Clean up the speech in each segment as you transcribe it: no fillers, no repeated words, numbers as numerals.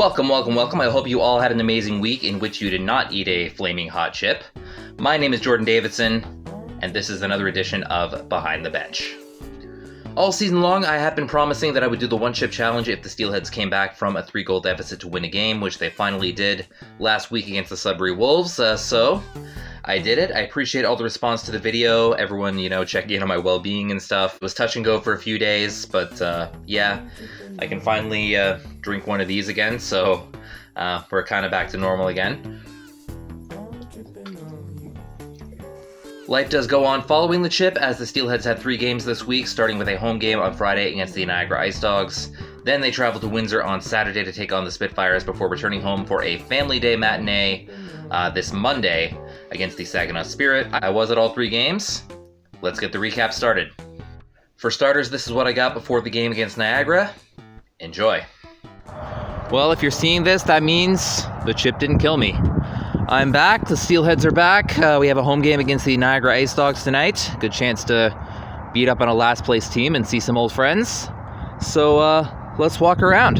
Welcome, welcome, welcome. I hope you all had an amazing week in which you did not eat a flaming hot chip. My name is Jordan Davidson, and this is another edition of Behind the Bench. All season long, I have been promising that I would do the one-chip challenge if the Steelheads came back from a 3-goal deficit to win a game, which they finally did last week against the Sudbury Wolves, so I did it. I appreciate all the response to the video, everyone, checking in on my well-being and stuff. It was touch and go for a few days, but yeah, I can finally drink one of these again, so we're kind of back to normal again. Life does go on following the chip, as the Steelheads had 3 games this week, starting with a home game on Friday against the Niagara IceDogs. Then they traveled to Windsor on Saturday to take on the Spitfires before returning home for a family day matinee this Monday against the Saginaw Spirit. I was at all 3 games. Let's get the recap started. For starters, this is what I got before the game against Niagara. Enjoy. Well, if you're seeing this, that means the chip didn't kill me. I'm back. The Steelheads are back. We have a home game against the Niagara IceDogs tonight. Good chance to beat up on a last place team and see some old friends. So let's walk around.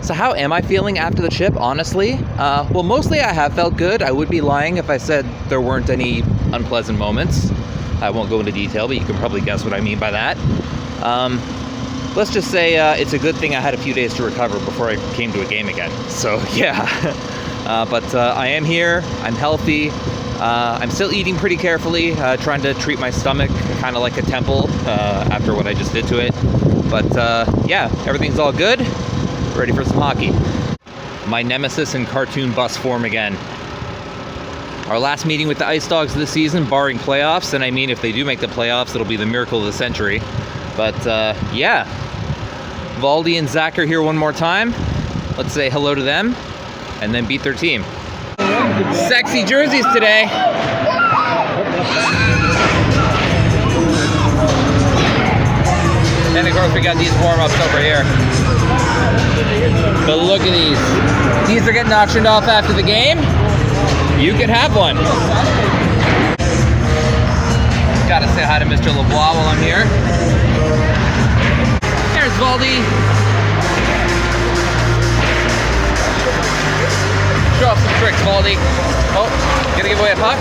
So how am I feeling after the chip, honestly? Well, mostly I have felt good. I would be lying if I said there weren't any unpleasant moments. I won't go into detail, but you can probably guess what I mean by that. Let's just say it's a good thing I had a few days to recover before I came to a game again. So yeah. But I am here, I'm healthy, I'm still eating pretty carefully, trying to treat my stomach kind of like a temple after what I just did to it. But yeah, everything's all good, ready for some hockey. My nemesis in cartoon bus form again. Our last meeting with the IceDogs this season, barring playoffs, and I mean if they do make the playoffs, it'll be the miracle of the century. But yeah, Valdi and Zach are here one more time. Let's say hello to them. And then beat their team. Sexy jerseys today. And of course we got these warm-ups over here. But look at these. These are getting auctioned off after the game. You can have one. Gotta say hi to Mr. LeBlanc while I'm here. There's Valdi. Show off some tricks, Valdi. Oh, gonna give away a puck?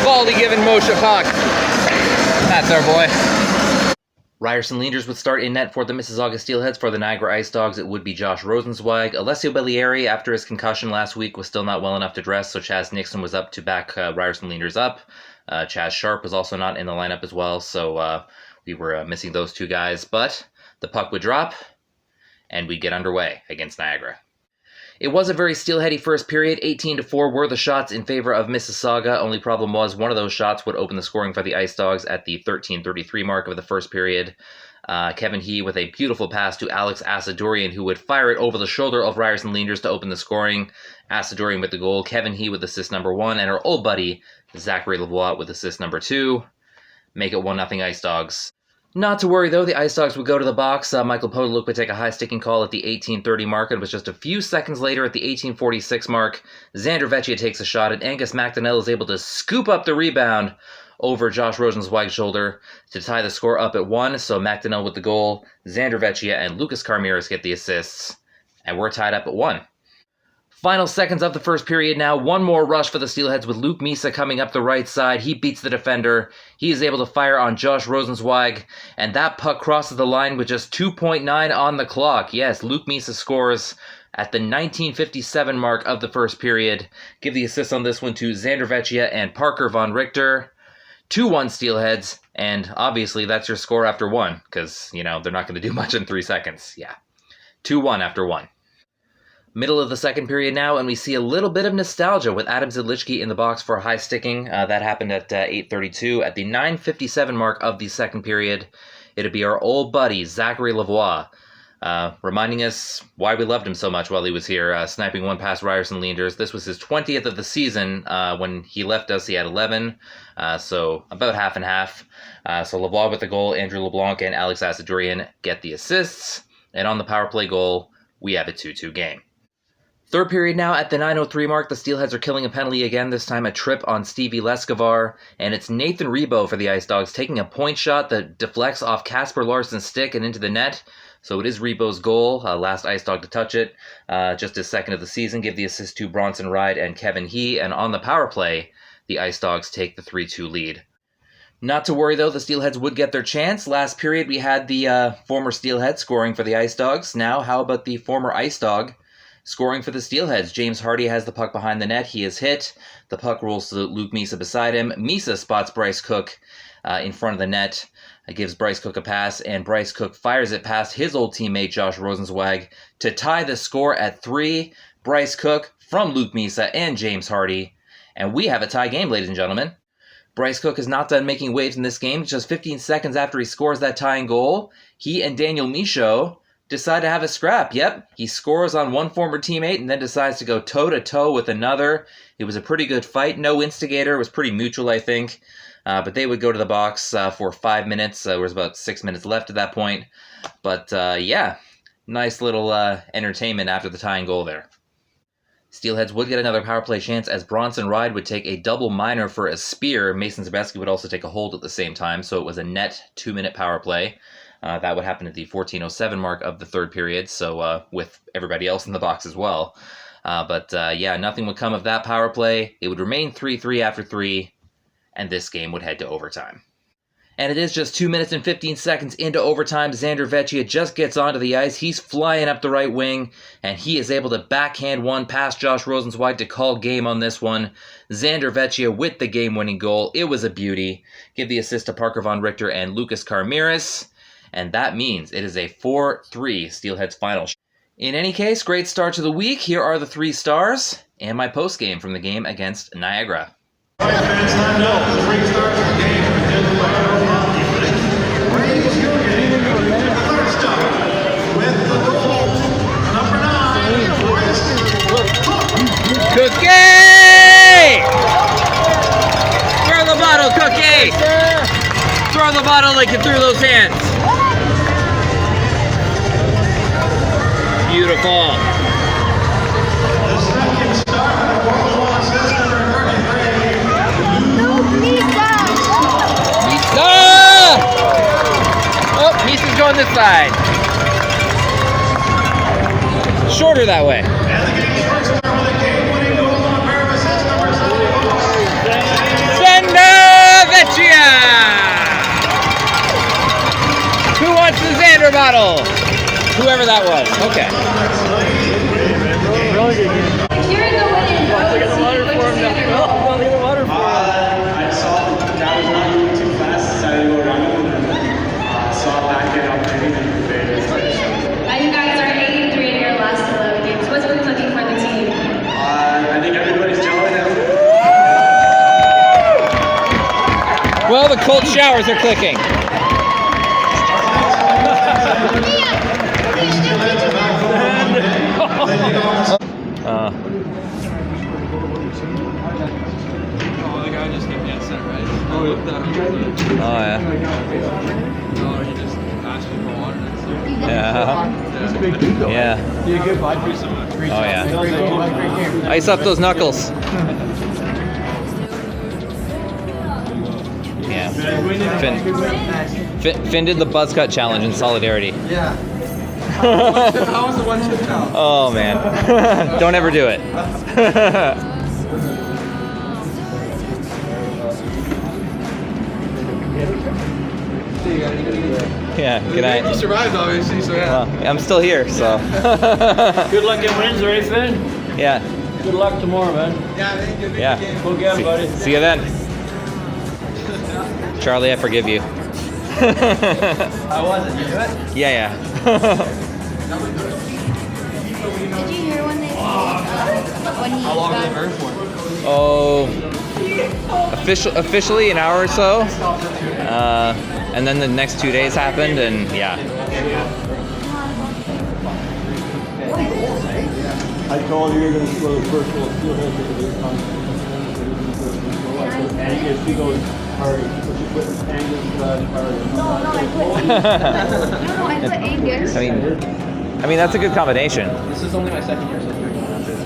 Valdi giving Moshe a puck. That's our boy. Ryerson Leaders would start in net for the Mississauga Steelheads. For the Niagara IceDogs, it would be Josh Rosenzweig. Alessio Bellieri, after his concussion last week, was still not well enough to dress, so Chaz Nixon was up to back Ryerson Leaders up. Chaz Sharp was also not in the lineup as well, so we were missing those 2 guys. But the puck would drop, and we get underway against Niagara. It was a very Steelheady first period. 18-4 were the shots in favor of Mississauga. Only problem was one of those shots would open the scoring for the IceDogs at the 13:33 mark of the first period. Kevin He with a beautiful pass to Alex Asadorian, who would fire it over the shoulder of Ryerson Leaders to open the scoring. Asadorian with the goal, Kevin He with assist number 1, and our old buddy Zachary Lavoie with assist number 2. Make it 1-0 IceDogs. Not to worry, though, the IceDogs would go to the box. Michael Podoluk would take a high-sticking call at the 18:30 mark, and it was just a few seconds later at the 18:46 mark, Xander Vecchia takes a shot, and Angus McDonnell is able to scoop up the rebound over Josh Rosenzweig's shoulder to tie the score up at 1. So McDonnell with the goal, Xander Vecchia and Lucas Carmiras get the assists, and we're tied up at 1. Final seconds of the first period now. One more rush for the Steelheads with Luke Misa coming up the right side. He beats the defender. He is able to fire on Josh Rosenzweig, and that puck crosses the line with just 2.9 on the clock. Yes, Luke Misa scores at the 19:57 mark of the first period. Give the assist on this one to Xander Vecchia and Parker Von Richter. 2-1 Steelheads, and obviously that's your score after 1, because, they're not going to do much in 3 seconds. Yeah, 2-1 after 1. Middle of the second period now, and we see a little bit of nostalgia with Adam Zidlichki in the box for high sticking. That happened at 8:32. At the 9:57 mark of the second period, it'd be our old buddy, Zachary Lavoie, reminding us why we loved him so much while he was here, sniping one past Ryerson Leaders. This was his 20th of the season. When he left us, he had 11, so about half and half. So Lavoie with the goal, Andrew LeBlanc and Alex Asadorian get the assists, and on the power play goal, we have a 2-2 game. Third period now at the 9:03 mark. The Steelheads are killing a penalty again, this time a trip on Stevie Lescavar. And it's Nathan Rebo for the IceDogs taking a point shot that deflects off Casper Larsson's stick and into the net. So it is Rebo's goal, last IceDog to touch it. Just his second of the season. Give the assist to Bronson Ride and Kevin He. And on the power play, the IceDogs take the 3-2 lead. Not to worry, though, the Steelheads would get their chance. Last period, we had the former Steelhead scoring for the IceDogs. Now, how about the former IceDog scoring for the Steelheads? James Hardy has the puck behind the net. He is hit. The puck rolls to Luke Misa beside him. Misa spots Bryce Cook in front of the net. Gives Bryce Cook a pass, and Bryce Cook fires it past his old teammate Josh Rosenzweig to tie the score at 3. Bryce Cook from Luke Misa and James Hardy. And we have a tie game, ladies and gentlemen. Bryce Cook is not done making waves in this game. Just 15 seconds after he scores that tying goal, he and Daniel Michaud decide to have a scrap. Yep, he scores on one former teammate and then decides to go toe-to-toe with another. It was a pretty good fight. No instigator. It was pretty mutual, I think. But they would go to the box for 5 minutes. There was about 6 minutes left at that point. But yeah, nice little entertainment after the tying goal there. Steelheads would get another power play chance as Bronson Ride would take a double minor for a spear. Mason Zabesky would also take a hold at the same time, so it was a net 2-minute power play. That would happen at the 14:07 mark of the third period, so with everybody else in the box as well. But yeah, nothing would come of that power play. It would remain 3-3 after 3, and this game would head to overtime. And it is just 2 minutes and 15 seconds into overtime. Xander Vecchia just gets onto the ice. He's flying up the right wing, and he is able to backhand one past Josh Rosenzweig to call game on this one. Xander Vecchia with the game-winning goal. It was a beauty. Give the assist to Parker Von Richter and Lucas Carmiris, and that means it is a 4-3 Steelheads final. In any case, great start to the week. Here are the 3 stars and my post-game from the game against Niagara. All right, fans, time now for the 3 stars of the game. Cookie! Throw the bottle, Cookie! Throw the bottle like you threw those hands. Beautiful. The second star for the World War assist number 33. Misa! Oh, Misa's going this side. Shorter that way. And the game's first star with a game-winning goal on a pair of assists number 74. Xander Vecchia! Who wants the Xander bottle? Whoever that was. Okay. You're in the winning. I saw that was not moving too fast, decided to go around it, and saw a backhand opportunity and faded. And you guys are 8-3 in your last 11 games. What's been clicking for the team? I think everybody's gelling now. Well, the cold showers are clicking. The guy just gave me a set, right? Oh yeah. Oh, he just asked me for water and stuff. Yeah. Yeah. Oh yeah. Ice up those knuckles. Yeah. Finn did the buzz cut challenge in solidarity. Yeah. How was the 1-2 count? Oh man. Don't ever do it. Yeah, good night. You survived, obviously, so yeah. Well, I'm still here, so. Good luck at Windsor, eh, Finn? Yeah. Good luck tomorrow, man. Yeah, thank you. Yeah. Go get 'em, buddy. See you then. Charlie, I forgive you. I wasn't. You do it? Yeah. Did you hear when they when he How long was got the burn for? Oh, officially an hour or so. And then the next 2 days happened, and yeah. I told you you're going to score the first goal. Steelhead this time. And if she goes, hurry. But you put Angus, hurry. no, I put Angus. I mean, that's a good combination. This is only my second year, so it's pretty much it.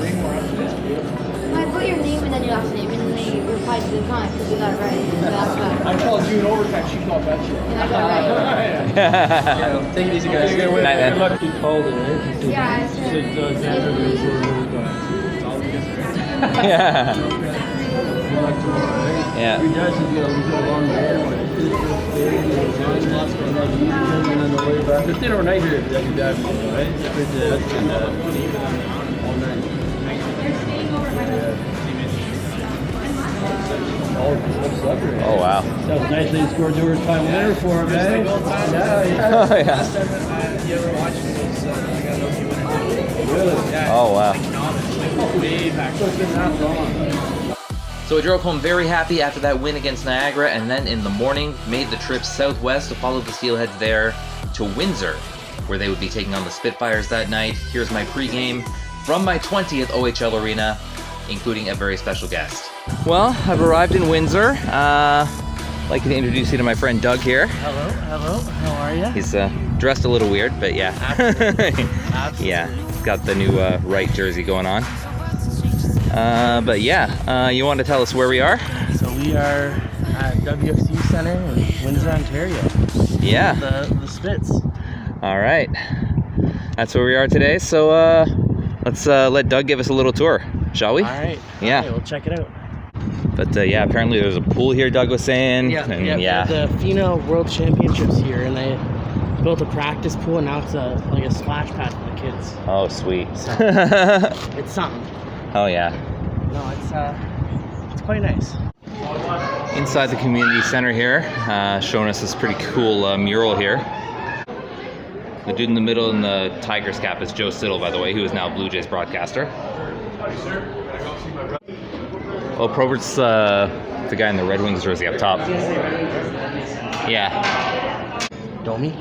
I did not, because you got it right. So that's good. I called you an overtime, she called that shit. And I got it right. Yeah, take it easy, guys. Good Night, man. luck. He called it, right? Yeah, I said. Yeah. Good luck tomorrow, right? Yeah. You guys have got a long day. And then the way back. It's dinner night here at your dad's house, right? And all night. Oh wow. That was nice. They scored the overtime winner for him, man. Yeah. Oh yeah. Oh wow. So I drove home very happy after that win against Niagara, and then in the morning made the trip southwest to follow the Steelheads there to Windsor, where they would be taking on the Spitfires that night. Here's my pregame from my 20th OHL arena, including a very special guest. Well, I've arrived in Windsor. I'd like to introduce you to my friend Doug here. Hello, how are you? He's dressed a little weird, but yeah. Absolutely. Yeah, he's got the new right jersey going on. But yeah, you want to tell us where we are? So we are at WFC Center in Windsor, Ontario. Yeah. The Spits. All right. That's where we are today. So let's let Doug give us a little tour, shall we? All right. Yeah. All right, we'll check it out. But yeah, apparently there's a pool here, Doug was saying. Yeah. The FINA World Championships here, and they built a practice pool, and now it's like a splash pad for the kids. Oh, sweet. So, it's something. Oh yeah. No, it's quite nice. Inside the community center here, showing us this pretty cool mural here. The dude in the middle in the Tigers cap is Joe Siddle, by the way, who is now Blue Jays broadcaster. Oh, Probert's the guy in the Red Wings jersey up top. Yeah. Domi.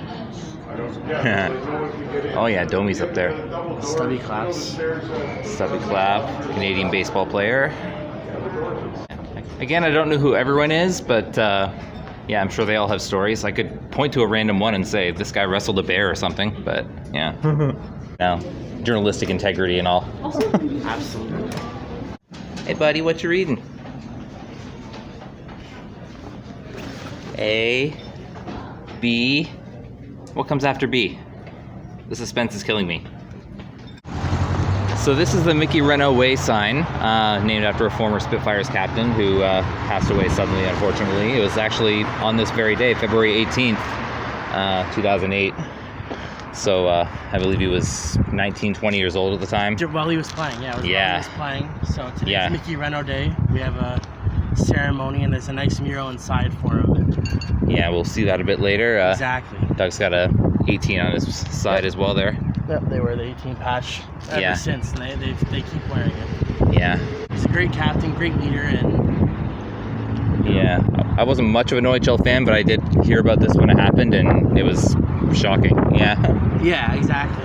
Oh yeah, Domi's up there. Stubby Claps. Stubby Clap, Canadian baseball player. Again, I don't know who everyone is, but yeah, I'm sure they all have stories. I could point to a random one and say, this guy wrestled a bear or something, but yeah. No, journalistic integrity and all. Absolutely. Hey buddy, what you reading? A, B, what comes after B? The suspense is killing me. So this is the Mickey Renault Way sign, named after a former Spitfires captain who passed away suddenly, unfortunately. It was actually on this very day, February 18th, 2008. So I believe he was 19, 20 years old at the time. While he was playing, yeah. While he was playing. So today's Mickey Renault Day. We have a ceremony, and there's a nice mural inside for him. Yeah, we'll see that a bit later. Exactly. Doug's got a 18 on his side as well there. Yep, they wear the 18 patch ever since, and they keep wearing it. Yeah. He's a great captain, great leader, and... Yeah, I wasn't much of an OHL fan, but I did hear about this when it happened, and it was shocking. Yeah. Yeah, exactly.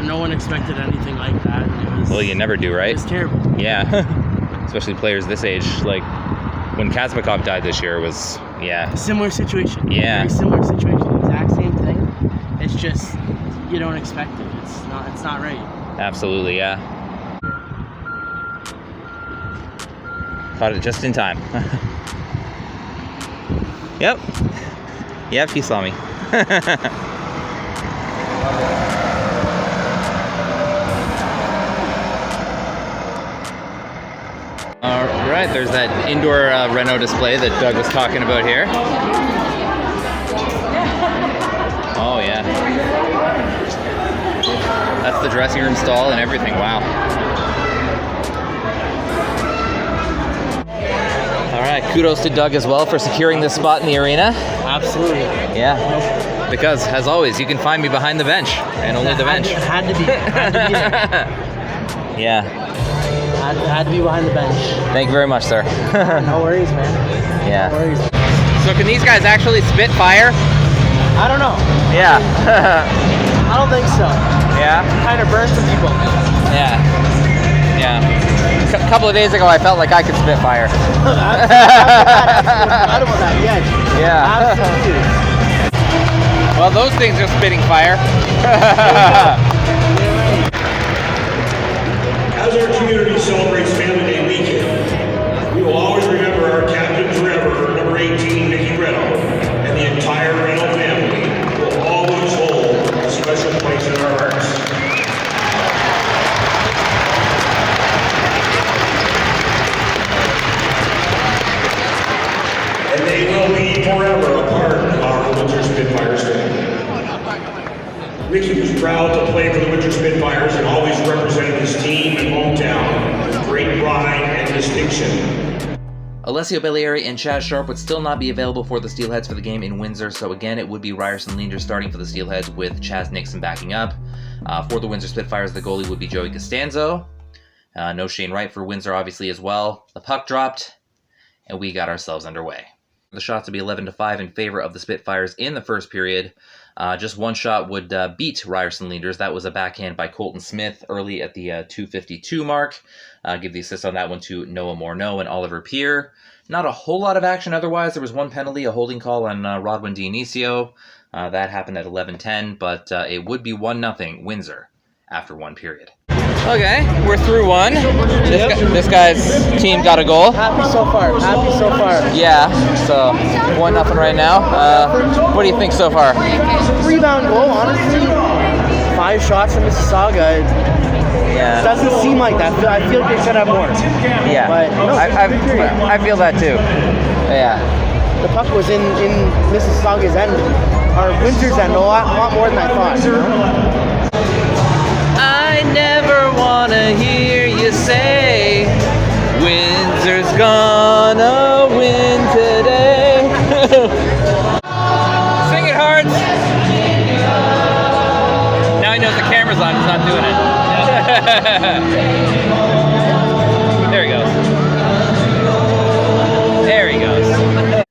No one expected anything like that. It was, well, you never do, right? It was terrible. Yeah. Especially players this age. Like, when Kazmakov died this year, it was, yeah. Similar situation. Yeah. Very similar situation. Exact same thing. It's just, you don't expect it. It's not right. Absolutely, yeah. Caught it just in time. Yep, he saw me. Alright, there's that indoor Renault display that Doug was talking about here. Oh yeah. That's the dressing room stall and everything, wow. Alright, kudos to Doug as well for securing this spot in the arena. Absolutely. Yeah, because as always, you can find me behind the bench, and only the bench. Had to be there. Yeah. Had to be behind the bench. Thank you very much, sir. No worries, man. Yeah. No worries. So can these guys actually spit fire? I don't know. Yeah. I don't think so. Yeah? Kind of burn some people. Yeah. Yeah. A couple of days ago, I felt like I could spit fire. I don't know that yet. Yeah. Absolutely. Well, those things are spitting fire. As our community celebrates Family Day weekend, we will always remember our Ricky was proud to play for the Windsor Spitfires and always represented his team and hometown with great pride and distinction. Alessio Bellieri and Chaz Sharp would still not be available for the Steelheads for the game in Windsor, so again it would be Ryerson Leander starting for the Steelheads with Chaz Nixon backing up. For the Windsor Spitfires, the goalie would be Joey Costanzo. No Shane Wright for Windsor, obviously, as well. The puck dropped, and we got ourselves underway. The shots would be 11-5 in favor of the Spitfires in the first period. Just one shot would beat Ryerson Leaders. That was a backhand by Colton Smith early at the 2:52 mark. Give the assist on that one to Noah Morneau and Oliver Peer. Not a whole lot of action otherwise. There was one penalty, a holding call on Rodwin Dionisio. That happened at 11:10, but it would be 1-0 Windsor after one period. Okay, we're through one. This guy's team got a goal. Happy so far. Happy so far. Yeah, so 1-0 right now. What do you think so far? Rebound goal, honestly. 5 shots in Mississauga. Yeah. It doesn't seem like that. I feel like they should have more. Yeah, But no, I feel that too. Yeah. the puck was in Mississauga's end, or Windsor's end, a lot more than I thought. You know? I never wanna hear you say Windsor's gonna win today. Sing it, Hearts. Now he knows the camera's on, he's not doing it. There he goes. There he goes.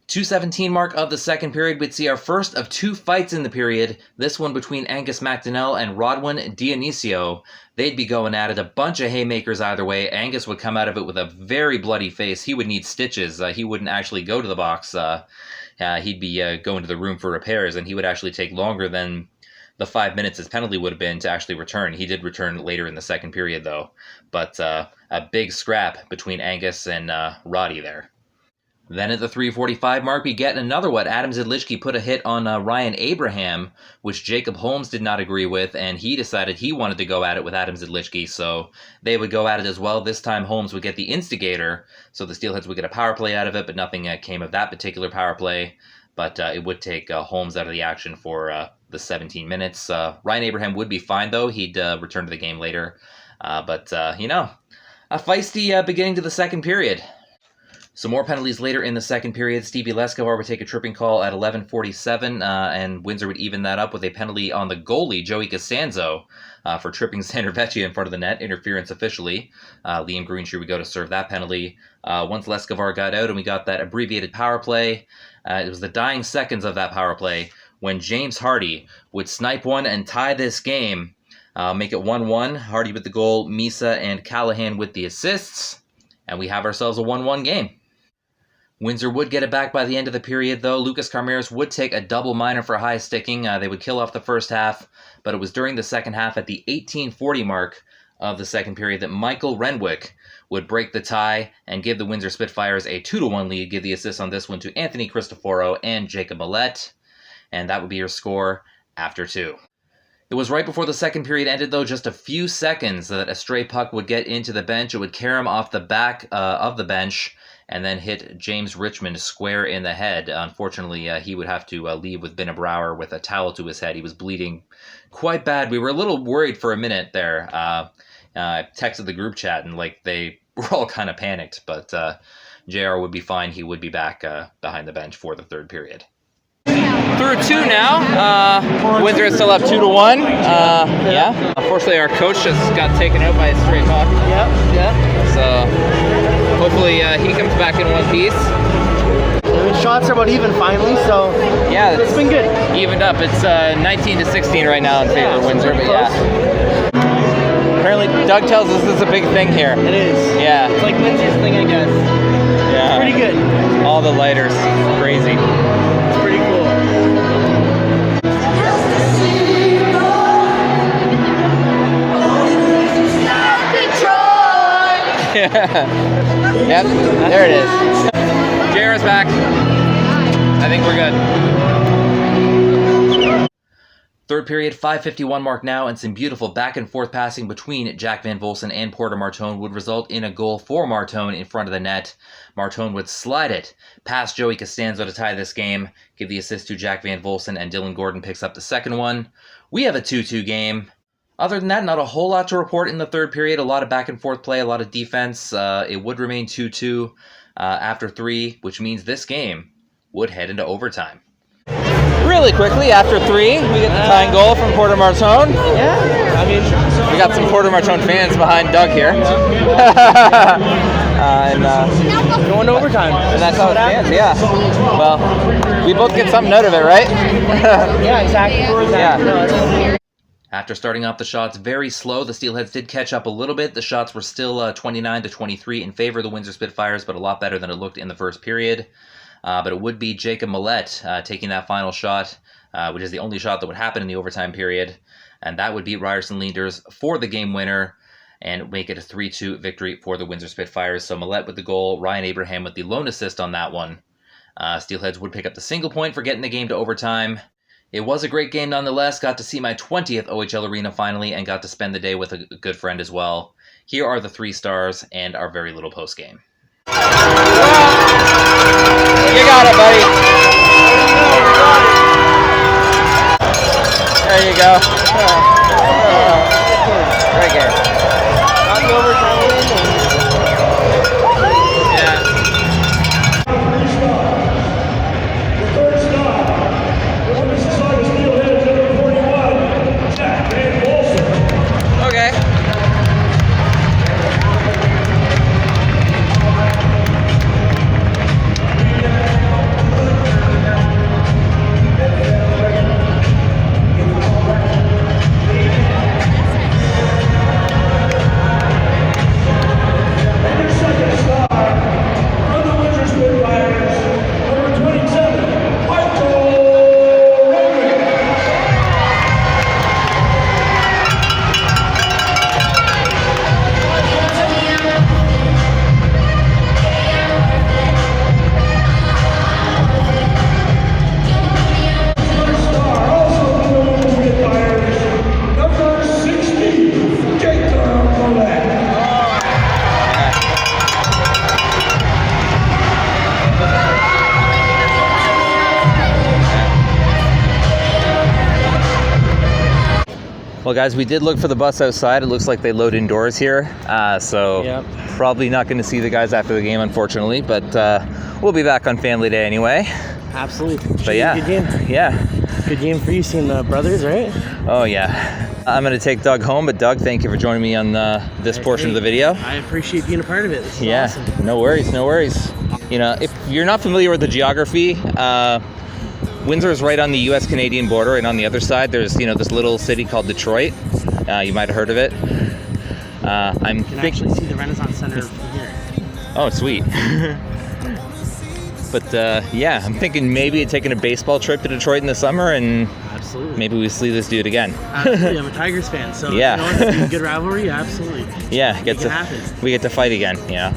2:17 mark of the second period, we'd see our first of 2 fights in the period. This one between Angus McDonnell and Rodwin Dionisio. They'd be going at it, a bunch of haymakers either way. Angus would come out of it with a very bloody face. He would need stitches. He wouldn't actually go to the box. He'd be going to the room for repairs, and he would actually take longer than the 5 minutes his penalty would have been to actually return. He did return later in the second period, though. But a big scrap between Angus and Roddy there. Then at the 3:45 mark, we get another one. Adam Zidlichki put a hit on Ryan Abraham, which Jacob Holmes did not agree with, and he decided he wanted to go at it with Adam Zidlichki, so they would go at it as well. This time Holmes would get the instigator, so the Steelheads would get a power play out of it, but nothing came of that particular power play. But it would take Holmes out of the action for the 17 minutes. Ryan Abraham would be fine, though. He'd return to the game later. But a feisty beginning to the second period. Some more penalties later in the second period. Stevie Lescovar would take a tripping call at 11:47, and Windsor would even that up with a penalty on the goalie, Joey Costanzo, for tripping Xander Vecchia in front of the net. Interference officially. Liam Greenshear would go to serve that penalty. Once Lescovar got out and we got that abbreviated power play, it was the dying seconds of that power play when James Hardy would snipe one and tie this game, make it 1-1. Hardy with the goal, Misa and Callahan with the assists, and we have ourselves a 1-1 game. Windsor would get it back by the end of the period, though. Lucas Carmeres would take a double minor for high sticking. They would kill off the first half, but it was during the second half at the 18:40 mark of the second period that Michael Renwick would break the tie and give the Windsor Spitfires a 2-1 lead, give the assist on this one to Anthony Cristoforo and Jacob Millette, and that would be your score after 2. It was right before the second period ended, though, just a few seconds, that a stray puck would get into the bench. It would carry him off the back of the bench and then hit James Richmond square in the head. Unfortunately, he would have to leave with Binnebrower with a towel to his head. He was bleeding quite bad. We were a little worried for a minute there. I texted the group chat, and they were all kind of panicked, but JR would be fine. He would be back behind the bench for the third period. Through 2 now. Windsor is still up 2-1. Yeah. Unfortunately, our coach just got taken out by a stray puck. Yeah. So hopefully he comes back in one piece. Shots are about even finally, so yeah, it's been good. Evened up. It's 19-16 right now in favor of Windsor, but yeah. Apparently, Doug tells us this is a big thing here. It is. Yeah. It's like Windsor's thing, I guess. Yeah. Pretty good. All the lighters. Crazy. It's pretty cool. Yep, there it is. JR's back. I think we're good. Third period, 5:51 mark now, and some beautiful back and forth passing between Jack Van Volsen and Porter Martone would result in a goal for Martone in front of the net. Martone would slide it past Joey Costanzo to tie this game, give the assist to Jack Van Volsen, and Dylan Gordon picks up the second one. We have a 2-2 game. Other than that, not a whole lot to report in the third period. A lot of back and forth play, a lot of defense. It would remain 2-2 after 3, which means this game would head into overtime. Really quickly, after 3, we get the tying goal from Porter Martone. Yeah, I mean, We got some Porter Martone fans behind Doug here. going to overtime. And that's how it stands, yeah. Well, we both get something out of it, right? Yeah, exactly. Yeah. No, it's- After starting off the shots very slow, the Steelheads did catch up a little bit. The shots were still 29-23 in favor of the Windsor Spitfires, but a lot better than it looked in the first period. But it would be Jacob Millette taking that final shot, which is the only shot that would happen in the overtime period. And that would beat Ryerson Leaders for the game winner and make it a 3-2 victory for the Windsor Spitfires. So Millette with the goal, Ryan Abraham with the lone assist on that one. Steelheads would pick up the single point for getting the game to overtime. It was a great game nonetheless. Got to see my 20th OHL arena finally and got to spend the day with a good friend as well. Here are the 3 stars and our very little post game. You got it, buddy. There you go. Great game. Got the overtime win. Yeah. The third star for the Mississauga Steelheads, number 41, Jack Van Volsen. Okay. Well, guys, we did look for the bus outside. It looks like they load indoors here, so Yep. probably not going to see the guys after the game, unfortunately. But we'll be back on Family Day anyway. Absolutely. But yeah, Good game. yeah. Good game for you, seeing the brothers, right? Oh yeah. I'm going to take Doug home, but Doug, thank you for joining me on this portion of the video. I appreciate being a part of it. This is Yeah, awesome. no worries, no worries. You know, if you're not familiar with the geography, Windsor is right on the U.S.-Canadian border, and on the other side, there's this little city called Detroit. You might have heard of it. You can actually see the Renaissance Center from here. Oh, sweet. But yeah, I'm thinking maybe taking a baseball trip to Detroit in the summer, and Absolutely. maybe we see this dude again. Absolutely. I'm a Tigers fan, so Yeah. you know, it's a good rivalry. Absolutely. Yeah, It can happen. we get to fight again. Yeah.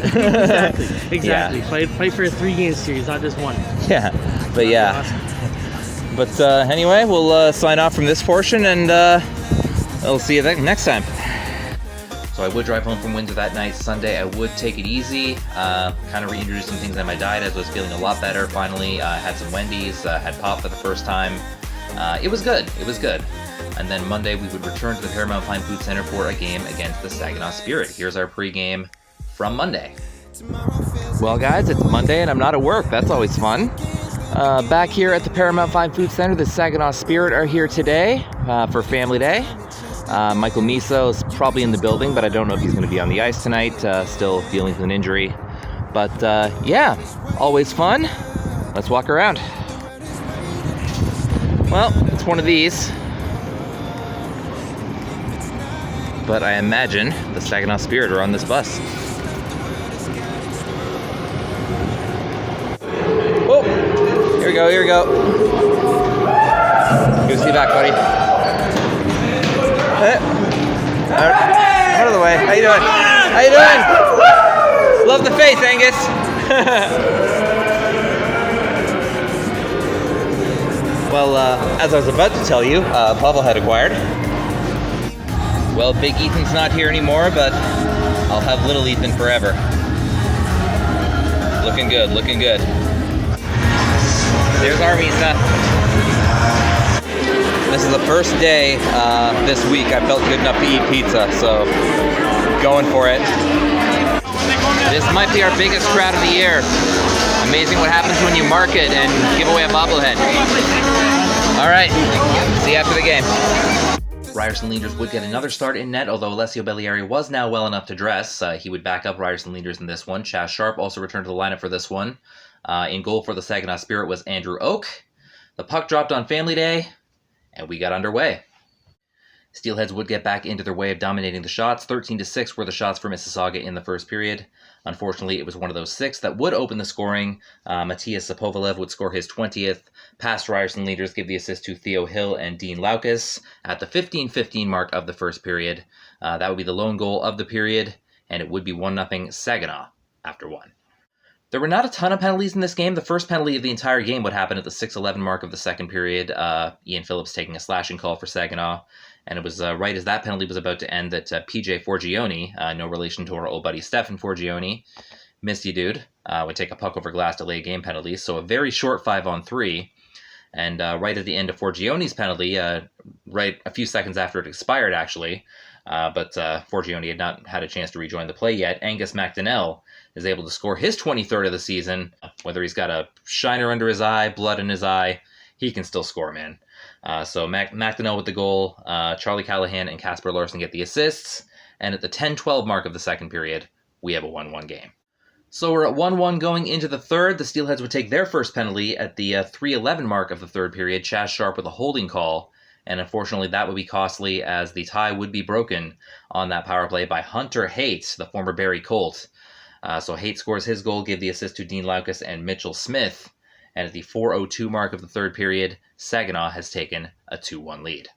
Exactly. Yeah. Fight for a 3-game series, not just one. Yeah. But yeah. Awesome. But anyway, we'll sign off from this portion, and I'll see you next time. So I would drive home from Windsor that night, Sunday. I would take it easy, kind of reintroduce some things in my diet as I was feeling a lot better. Finally, had some Wendy's, had pop for the first time. It was good. It was good. And then Monday we would return to the Paramount Pine Food Center for a game against the Saginaw Spirit. Here's our pregame from Monday. Well, guys, it's Monday and I'm not at work. That's always fun. Back here at the Paramount Fine Food Center, the Saginaw Spirit are here today for Family Day. Michael Miso is probably in the building, but I don't know if he's going to be on the ice tonight, still dealing with an injury. But yeah, always fun. Let's walk around. Well, it's one of these. But I imagine the Saginaw Spirit are on this bus. Oh, here we go, here we go. Good to see you back, buddy. Out of the way. How you doing? How you doing? Love the face, Angus. Well, as I was about to tell you, bobblehead acquired. Well, Big Ethan's not here anymore, but I'll have Little Ethan forever. Looking good, looking good. There's our Misa. This is the first day this week I felt good enough to eat pizza, so going for it. This might be our biggest crowd of the year. Amazing what happens when you market and give away a bobblehead. All right, see you after the game. Ryerson Leaders would get another start in net, although Alessio Bellieri was now well enough to dress. He would back up Ryerson Leaders in this one. Chaz Sharp also returned to the lineup for this one. In goal for the Saginaw Spirit was Andrew Oak. The puck dropped on Family Day, and we got underway. Steelheads would get back into their way of dominating the shots. 13-6 were the shots for Mississauga in the first period. Unfortunately, it was one of those 6 that would open the scoring. Matthias Sapovalev would score his 20th. Past Ryerson Leaders give the assist to Theo Hill and Dean Laukas at the 15-15 mark of the first period. That would be the lone goal of the period, and it would be 1-0 Saginaw after 1. There were not a ton of penalties in this game. The first penalty of the entire game would happen at the 6:11 mark of the second period. Ian Phillips taking a slashing call for Saginaw. And it was right as that penalty was about to end that PJ Forgione, no relation to our old buddy Stefan Forgione, Misty dude, would take a puck over glass to lay a game penalty. So a very short 5-on-3. And right at the end of Forgione's penalty, right a few seconds after it expired actually, but Forgione had not had a chance to rejoin the play yet, Angus McDonnell is able to score his 23rd of the season. Whether he's got a shiner under his eye, blood in his eye, he can still score, man. So McDonnell with the goal, Charlie Callahan and Casper Larson get the assists, and at the 10-12 mark of the second period, we have a 1-1 game. So we're at 1-1 going into the third. The Steelheads would take their first penalty at the 3:11 mark of the third period, Chaz Sharp with a holding call, and unfortunately that would be costly as the tie would be broken on that power play by Hunter Haight, the former Barrie Colt. So Haight scores his goal, gave the assist to Dean Laukas and Mitchell Smith, and at the 4:02 mark of the third period, Saginaw has taken a 2-1 lead.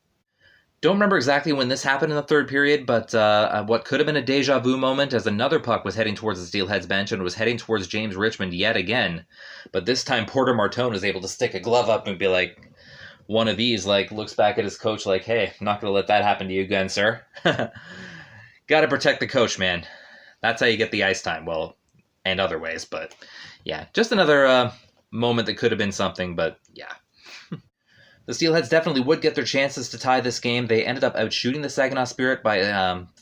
Don't remember exactly when this happened in the third period, but what could have been a deja vu moment as another puck was heading towards the Steelheads bench and was heading towards James Richmond yet again. But this time Porter Martone was able to stick a glove up and be like, one of these, like, looks back at his coach like, hey, I'm not going to let that happen to you again, sir. Got to protect the coach, man. That's how you get the ice time. Well, and other ways, but yeah, just another moment that could have been something, but yeah. The Steelheads definitely would get their chances to tie this game. They ended up outshooting the Saginaw Spirit by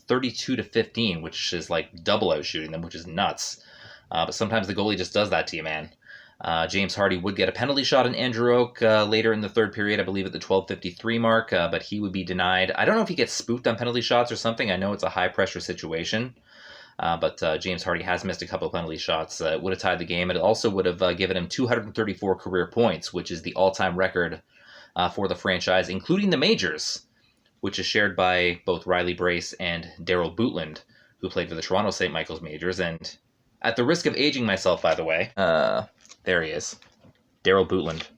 32-15, which is like double outshooting them, which is nuts. But sometimes the goalie just does that to you, man. James Hardy would get a penalty shot on Andrew Oak later in the third period, I believe at the 12:53 mark, but he would be denied. I don't know if he gets spooked on penalty shots or something. I know it's a high-pressure situation. But James Hardy has missed a couple of penalty shots. It would have tied the game. It also would have given him 234 career points, which is the all-time record for the franchise, including the majors, which is shared by both Riley Brace and Daryl Bootland, who played for the Toronto St. Michael's Majors. And at the risk of aging myself, by the way, there he is. Daryl Bootland,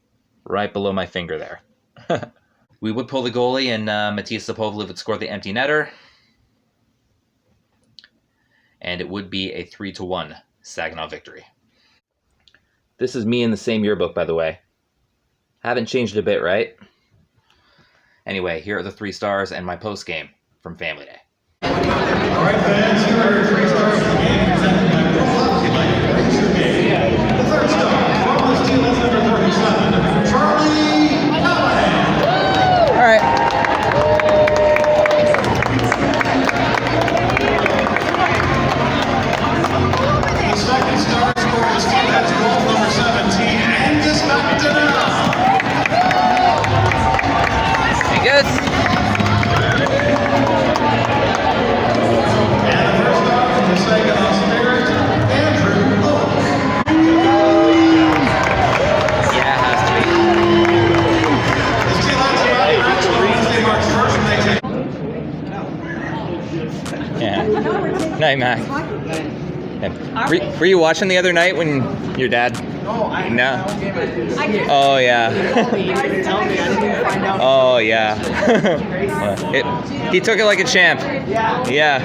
right below my finger there. We would pull the goalie, and Matthias Sapovalev would score the empty netter. And it would be a 3-1 Saginaw victory. This is me in the same yearbook, by the way. Haven't changed a bit, right? Anyway, here are the 3 stars and my post game from Family Day. All right, fans, here are your 3 stars from the game presented by the third star from the Steelheads number 37, Charlie Callahan. All right. The second star scorer was Steelheads goal number 17, Angus McDonnell. Angus. And the first star from the Saginaw Spirit, Andrew Oak. Yeah, it has to be. The Steelheads are ready for Wednesday, March 1st, and they take. Yeah. Night, Mac. Were you watching the other night when your dad? No. Oh yeah. Oh yeah. He took it like a champ. Yeah.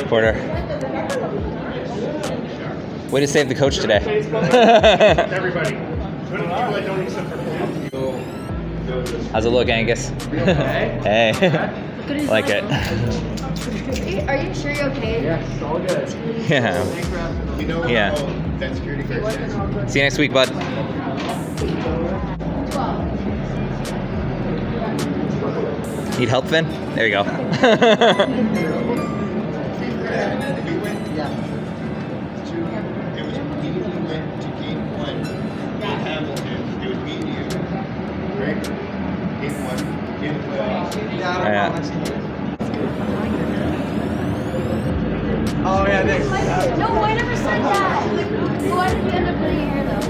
Porter. Way to save the coach today. Everybody. How's it look, Angus? Hey. Like it. Are you sure you're okay? Yes, all good. Yeah. You know Yeah. that security guard says? See you next week, bud. 12. Need help, Finn? There you go. We went to, it was me who went to game 1 in Hamilton. It was me and you, right? Game 1, game 2. Yeah. Oh yeah, thanks. No, I never said that. Why did you end up putting your hair though?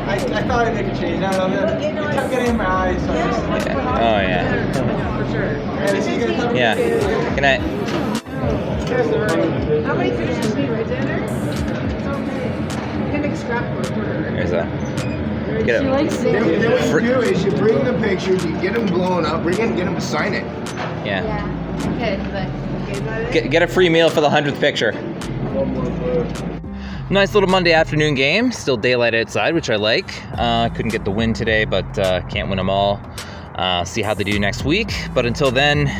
I thought I'd make a change. I don't know. It kept getting in my eyes, so I just like, Oh, yeah. for sure. And is he gonna come? Yeah. Good night. How many finishes do you need dinner? It's okay. You can make scrapbook. Here's a. Get She it. likes Then it. what you do is you bring the pictures, you get them blown up, bring it, get them to sign it. Yeah. Yeah, I could, but. Get a free meal for the 100th picture. Nice little Monday afternoon game. Still daylight outside, which I like. Couldn't get the win today, but can't win them all. See how they do next week. But until then,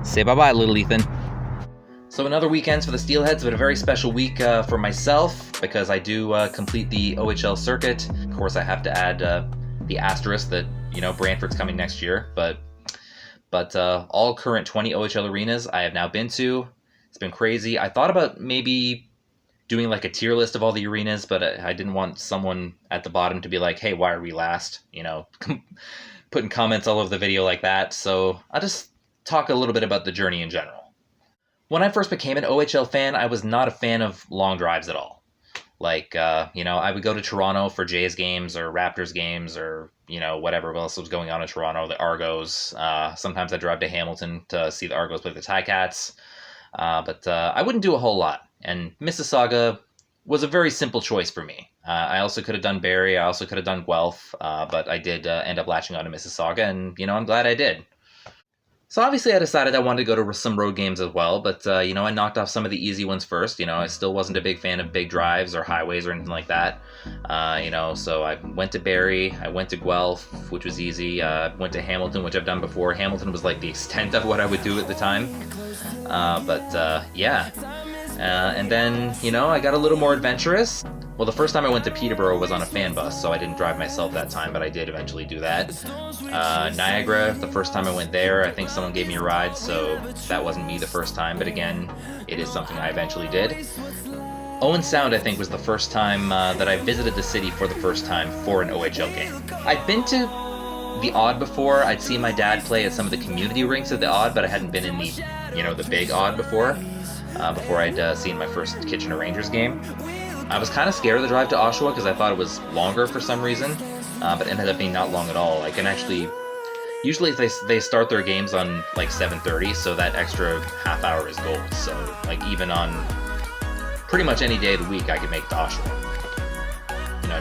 say bye-bye, little Ethan. So another weekends for the Steelheads, but a very special week for myself because I do complete the OHL circuit. Of course, I have to add the asterisk that, Brantford's coming next year, but all current 20 OHL arenas I have now been to. It's been crazy. I thought about maybe doing like a tier list of all the arenas, but I didn't want someone at the bottom to be like, hey, why are we last? Putting comments all over the video like that. So I'll just talk a little bit about the journey in general. When I first became an OHL fan, I was not a fan of long drives at all. Like, I would go to Toronto for Jays games or Raptors games or, whatever else was going on in Toronto, the Argos. Sometimes I'd drive to Hamilton to see the Argos play the Ticats. But I wouldn't do a whole lot. And Mississauga was a very simple choice for me. I also could have done Barrie. I also could have done Guelph. But I did end up latching on to Mississauga, and, I'm glad I did. So obviously I decided I wanted to go to some road games as well, but, I knocked off some of the easy ones first. I still wasn't a big fan of big drives or highways or anything like that. So I went to Barrie, I went to Guelph, which was easy. Went to Hamilton, which I've done before. Hamilton was like the extent of what I would do at the time. Yeah. And then, I got a little more adventurous. Well, the first time I went to Peterborough was on a fan bus, so I didn't drive myself that time, but I did eventually do that. Niagara, the first time I went there, I think someone gave me a ride, so that wasn't me the first time, but again, it is something I eventually did. Owen Sound, I think, was the first time that I visited the city for the first time for an OHL game. I'd been to the Odd before. I'd seen my dad play at some of the community rinks at the Odd, but I hadn't been in the, the big Odd before I'd seen my first Kitchener Rangers game. I was kind of scared of the drive to Oshawa because I thought it was longer for some reason, but it ended up being not long at all. I can actually, usually they start their games on like 7:30, so that extra half hour is gold. So like even on pretty much any day of the week, I could make it to Oshawa.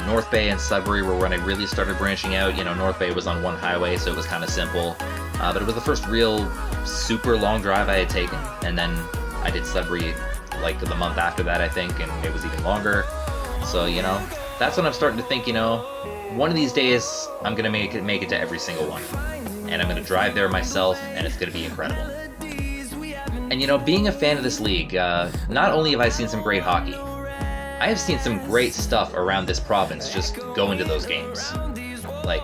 North Bay and Sudbury were when I really started branching out. North Bay was on one highway, so it was kind of simple, but it was the first real super long drive I had taken, and then I did Sudbury like the month after that, I think, and it was even longer. So, that's when I'm starting to think, one of these days I'm going to make it to every single one. And I'm going to drive there myself, and it's going to be incredible. And, being a fan of this league, not only have I seen some great hockey, I have seen some great stuff around this province just going to those games. Like,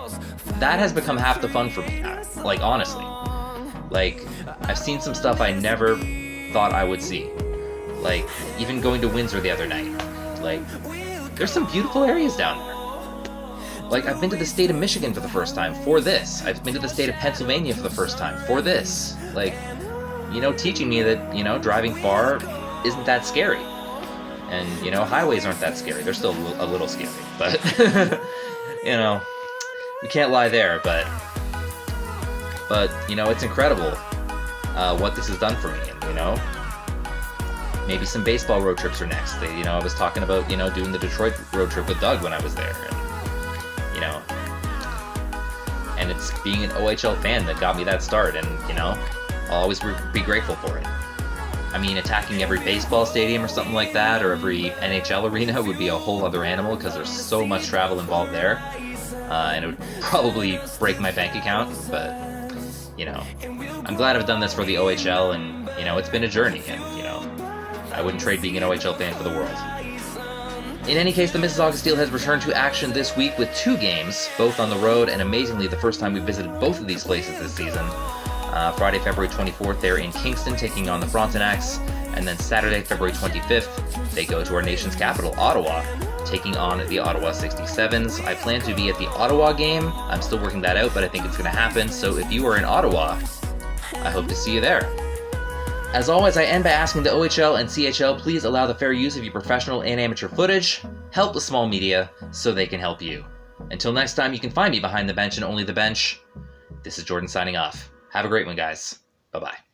that has become half the fun for me, like, honestly. Like, I've seen some stuff I never thought I would see. Like, even going to Windsor the other night. Like, there's some beautiful areas down there. Like, I've been to the state of Michigan for the first time for this. I've been to the state of Pennsylvania for the first time for this. Like, teaching me that, driving far isn't that scary. And, highways aren't that scary. They're still a little scary. But, you can't lie there. But it's incredible what this has done for me. And, maybe some baseball road trips are next. I was talking about, doing the Detroit road trip with Doug when I was there. And it's being an OHL fan that got me that start. And, I'll always be grateful for it. I mean, attacking every baseball stadium or something like that, or every NHL arena would be a whole other animal because there's so much travel involved there. And it would probably break my bank account, but, you know, I'm glad I've done this for the OHL, and, you know, it's been a journey, and, you know, I wouldn't trade being an OHL fan for the world. In any case, the Mississauga Steelheads return to action this week with 2 games, both on the road, and amazingly, the first time we visited both of these places this season. Friday, February 24th, they're in Kingston taking on the Frontenacs, and then Saturday, February 25th, they go to our nation's capital, Ottawa, taking on the Ottawa 67s. I plan to be at the Ottawa game. I'm still working that out, but I think it's going to happen, so if you are in Ottawa, I hope to see you there. As always, I end by asking the OHL and CHL please allow the fair use of your professional and amateur footage, help the small media, so they can help you. Until next time, you can find me behind the bench and only the bench. This is Jordan signing off. Have a great one, guys. Bye-bye.